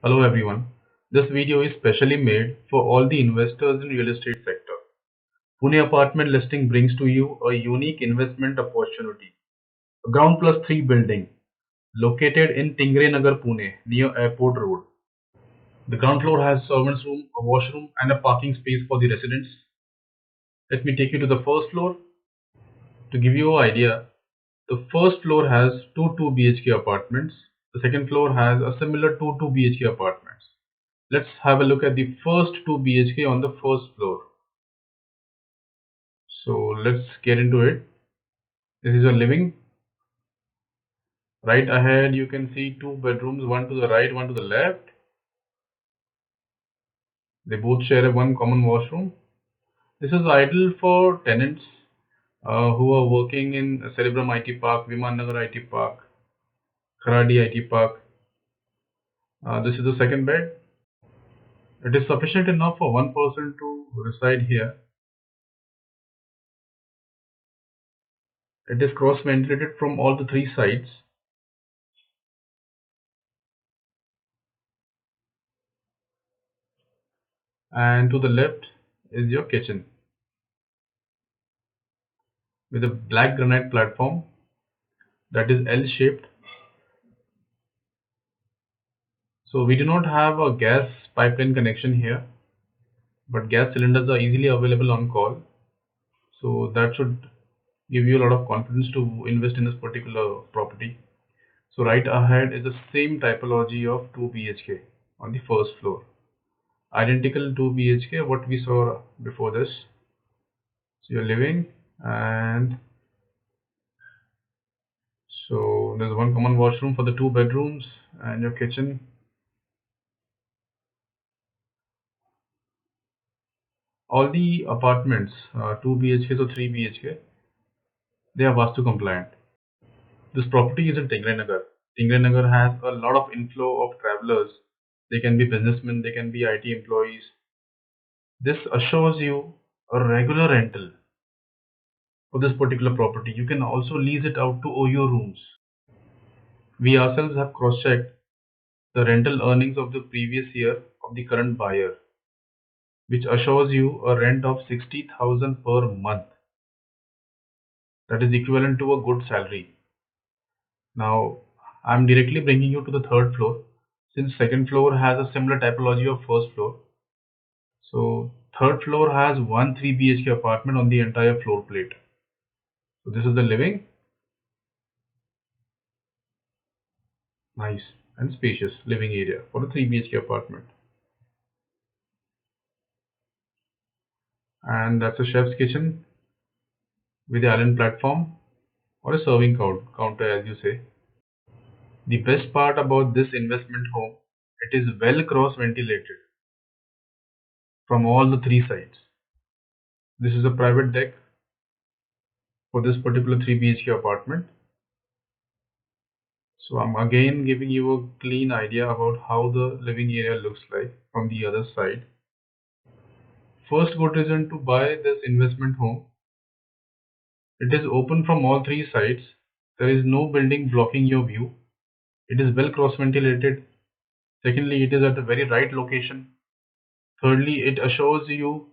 Hello everyone. This video is specially made for all the investors in real estate sector. Pune apartment listing brings to you a unique investment opportunity. A ground plus 3 building located in Tingre Nagar, Pune near Airport Road. The ground floor has servants room, a washroom and a parking space for the residents. Let me take you to the first floor. To give you an idea, the first floor has two 2 BHK apartments. The second floor has a similar two BHK apartments. Let's have a look at the first 2 BHK on the first floor. So let's get into it. This is your living. Right ahead you can see two bedrooms, one to the right, one to the left. They both share a one common washroom. This is ideal for tenants who are working in Cerebrum IT Park, Viman Nagar IT Park, Kharadi IT Park. This is the second bed. It is sufficient enough for one person to reside here. It is cross ventilated from all the three sides. And to the left is your kitchen with a black granite platform that is L-shaped. So we do not have a gas pipeline connection here, but gas cylinders are easily available on call. So that should give you a lot of confidence to invest in this particular property. So right ahead is the same typology of 2 BHK on the first floor. Identical 2 BHK what we saw before this. So you're living, and so there's one common washroom for the two bedrooms and your kitchen. All the apartments, 2 BHKs or 3 BHK, they are Vastu compliant. This property is in Tingre Nagar. Tingre Nagar has a lot of inflow of travelers. They can be businessmen, they can be IT employees. This assures you a regular rental for this particular property. You can also lease it out to OYO rooms. We ourselves have cross-checked the rental earnings of the previous year of the current buyer, which assures you a rent of 60,000 per month. That is equivalent to a good salary. Now, I'm directly bringing you to the third floor, since second floor has a similar typology of first floor. So third floor has one 3 BHK apartment on the entire floor plate. So this is the living, nice and spacious living area for a 3 BHK apartment. And that's a chef's kitchen with the island platform or a serving counter as you say. The best part about this investment home, it is well cross ventilated from all the three sides. This is a private deck for this particular 3 BHK apartment. So I'm again giving you a clean idea about how the living area looks like from the other side. First good reason to buy this investment home. It is open from all three sides. There is no building blocking your view. It is well cross ventilated. Secondly, it is at the very right location. Thirdly, it assures you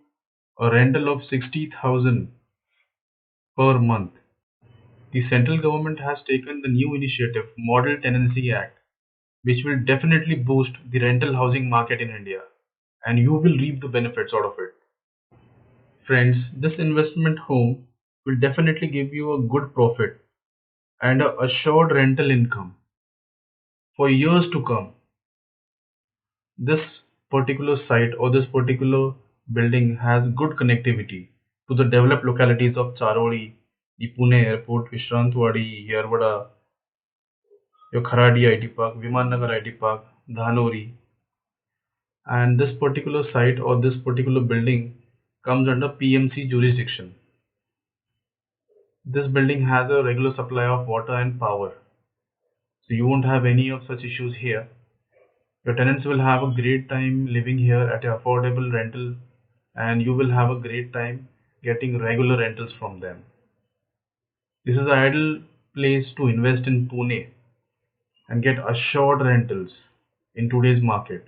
a rental of 60,000 per month. The central government has taken the new initiative, Model Tenancy Act, which will definitely boost the rental housing market in India, and you will reap the benefits out of it. Friends, this investment home will definitely give you a good profit and a assured rental income for years to come. This particular site or this particular building has good connectivity to the developed localities of Charodi, the Pune Airport, Vishrantwadi, Yerwada, your Kharadi IT Park, Viman Nagar IT Park, Dhanori, and this particular site or this particular building comes under PMC jurisdiction. This building has a regular supply of water and power, so you won't have any of such issues here. Your tenants will have a great time living here at an affordable rental, and you will have a great time getting regular rentals from them. This is an ideal place to invest in Pune and get assured rentals. in today's market,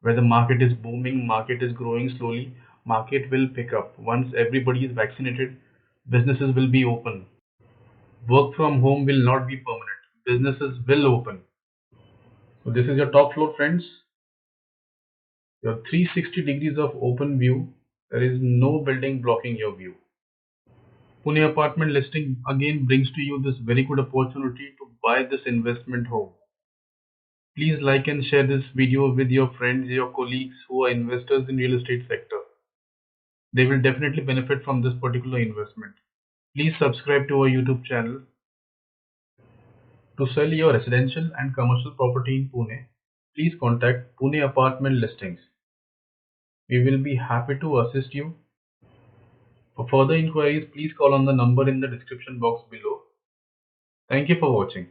where the market is booming, market is growing slowly, market will pick up. Once everybody is vaccinated, businesses will be open. Work from home will not be permanent. Businesses will open. So this is your top floor, friends. Your 360 degrees of open view. There is no building blocking your view. Pune apartment listing again brings to you this very good opportunity to buy this investment home. Please like and share this video with your friends, your colleagues who are investors in real estate sector. They will definitely benefit from this particular investment. Please subscribe to our YouTube channel. To sell your residential and commercial property in Pune, please contact Pune Apartment Listings. We will be happy to assist you. For further inquiries, please call on the number in the description box below. Thank you for watching.